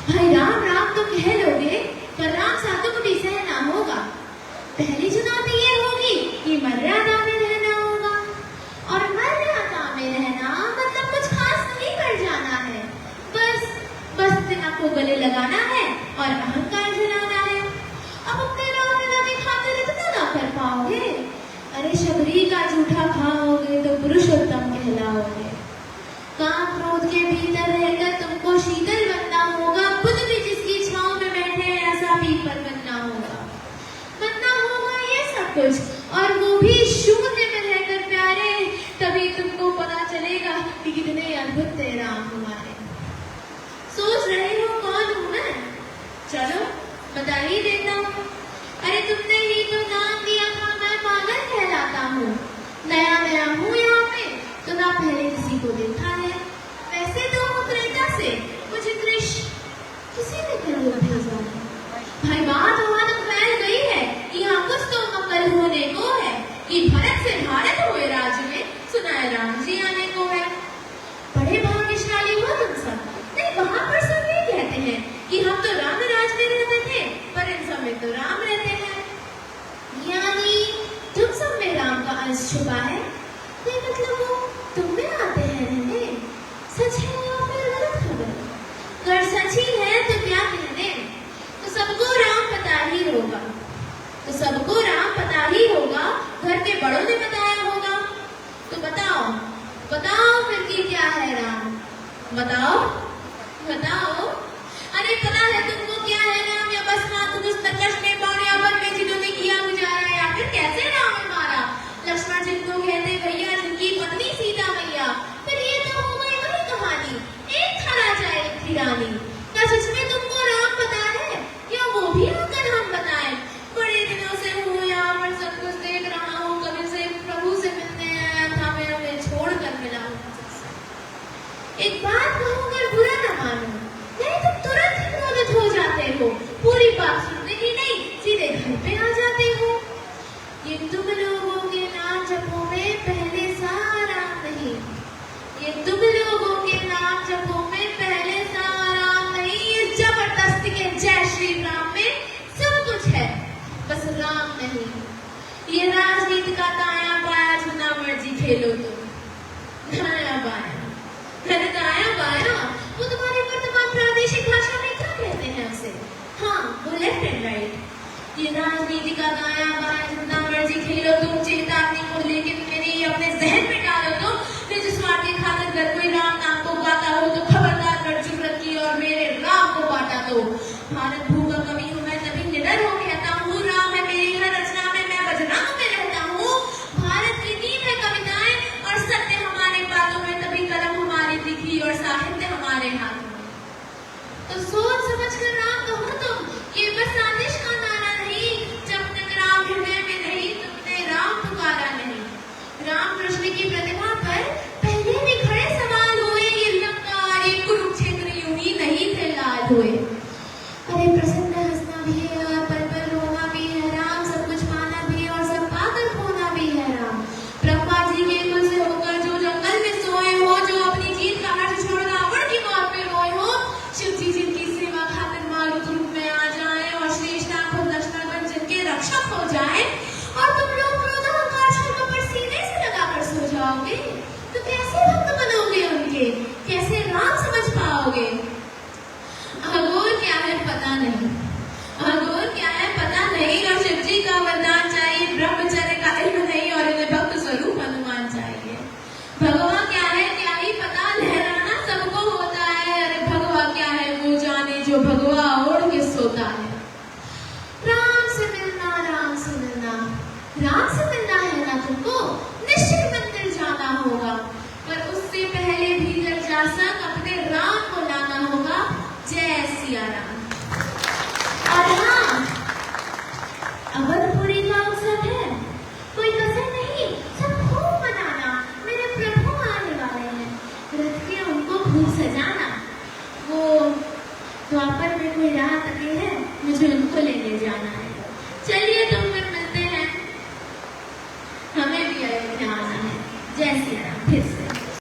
भाई राम राम तो कह लोगे, पर राम सातों को भी सहना होगा। पहली चुनौती ये होगी कि मर्यादा में रहना होगा, और मर्यादा में रहना मतलब कुछ खास नहीं कर जाना है, बस तिनक को गले लगाना है और अहंकार जलाना है। अब अपने राम लीला की खातिर इतना ना कर पाओगे, अरे शबरी का जूठा खाओगे तो पुरुषोत्तम कहलाओगे। काम क्रोध के भीतर रहकर तुमको शीतल बनना होगा, खुद भी जिसकी छांव में बैठे ऐसा पीपल बनना होगा ये सब कुछ, और वो भी शून्य में रहकर प्यारे। तभी तुमको पता चलेगा कि कितने अद्भुत थे राम हमारे। सोच रहे हो कौन हूँ मैं? चलो बता ही देता हूँ। अरे तुमने ही तो नाम दिया था मैं पागल कहलाता हूँ। नया हूँ यहाँ पे, तो ना पहले किसी को देखा है। वैसे तो हूँ त्रेता से, मुझे दृश्य किसी ने कल भेजा है। भाई बात वहां तक फैल गई है कि यहाँ कुछ तो मंगल होने को है, कि भरत से भारत हुए राज्य में सुनाए राम जी आने को है। बड़े भाग्यशाली हो तुम सब। नहीं, वहां पर सब ये कहते हैं कि हम तो राम राज में रहते थे, पर इन सब में तो राम रहते हैं। यानी तुम सब में राम का अंश छुपा है। ये मतलब वो तुम में आते हैं रहने। सच है या फिर गलत खबर? अगर सच ही है तो क्या कहने, तो सबको राम पता ही होगा, घर के बड़ों ने बताया होगा। तो बताओ फिर कि क्या है राम? बताओ। अरे पता है तुमको क्या है राम, या बस मातु उस तरकश में पौने अवन में जिन्होंने किया गुजारा, या फिर कैसे राम ने मारा लक्ष्मण जिनको कहते भैया, जिनकी पत्नी सीता मैया। फिर ये तो हो गई वही कहानी, एक था राजा एक थी रानी। क्या सच में तुमको राम पता है, या वो भी आकर हम बताएं? बड़े दिनों से हूँ यहाँ पर, सब कुछ देख रहा हूँ, कभी से प्रभु से मिलने आया था, मैं उन्हें छोड़कर मिला हूँ। एक बात कहूँगा, बुरा न मानो, नहीं तुम तुरंत ही क्रोधित हो जाते हो, पूरी बात सुनते ही नहीं सीधे घर पे आ जाते हो। ये तुम लोगों के नाम जपो में पहले सा राम नहीं, ये तुम लोगों के नाम जपो में पहले सा राम नहीं। इस जबरदस्ती के जय श्री राम में सब कुछ है, बस राम नहीं। ये राजनीति का दाया बाया जितना मर्जी खेलो तुम। दाया बाया वो तुम्हारी वर्तमान प्रादेशिक भाषा में क्या कहते हैं उसे? हाँ, वो लेफ्ट एंड राइट। ये राजनीति का दाया बाया जितना मर्जी खेलो तुम, चेतावनी को लेकिन मेरी अपने जहन में डालो तो निज स्वार्थ की खातिर अगर कोई राम नाम को गाता हो तो खबरदार कर चुप रखी, और मेरे राम को बांटा तो भारत भू का कवि हूँ मैं, तभी निडर हो कहता हूँ राम है मेरी हर रचना में, मैं बजरंग में रहता हूँ। भारत की नींव है कविताएं और सत्य हमारे बातों में, तभी कलम हमारी लिखी और साहित्य हमारे हाथ में। तो सोच समझ कर राम कहो तुम, ये बस आदेश का नारा नहीं। जब तक राम हृदय में नहीं तुमने राम पुकारा नहीं। राम कृष्ण की प्रतिमा पर पहले भी खड़े सवाल हुए, ये लंका और ये कुरुक्षेत्र यूं ही नहीं थे लाल हुए। अरे प्रसन्न हंसना भी है और पल पल रोना भी है राम, सब कुछ पाना भी है और सब पाकर खोना भी है राम। ब्रह्मा जी के कुल से होकर जो जंगल में सोए हो, जो अपनी जीत का हर्ष छोड़ रावण की मौत पे रोए हो, शिव जी जिनकी सेवा खातिर मारुत रूप में आ जाए और श्रेष्ठा खुद लक्ष्मण बन जिनके रक्षक हो जाए, और तुम लोग क्रोधाहंकार शर्म पर सीने से लगाकर सो जाओगे, तो कैसे भक्त बनोगे उनके, कैसे राम समझ पाओगे? अघोर क्या है पता नहीं, और शिव जी का वरदान चाहिए, ब्रह्मचर्य का इल्म नहीं, और इन्हें भक्त स्वरूप हनुमान चाहिए। भगवान क्या है क्या ही पता, लहराना सबको होता है। अरे भगवा क्या है वो जाने, जो भगवा ओढ़ के सोता है। राम से मिलना है ना तुमको, निश्चित मंदिर जाना होगा, पर उससे पहले भीतर जा सक अपने राम को लाना होगा। जय सिया राम।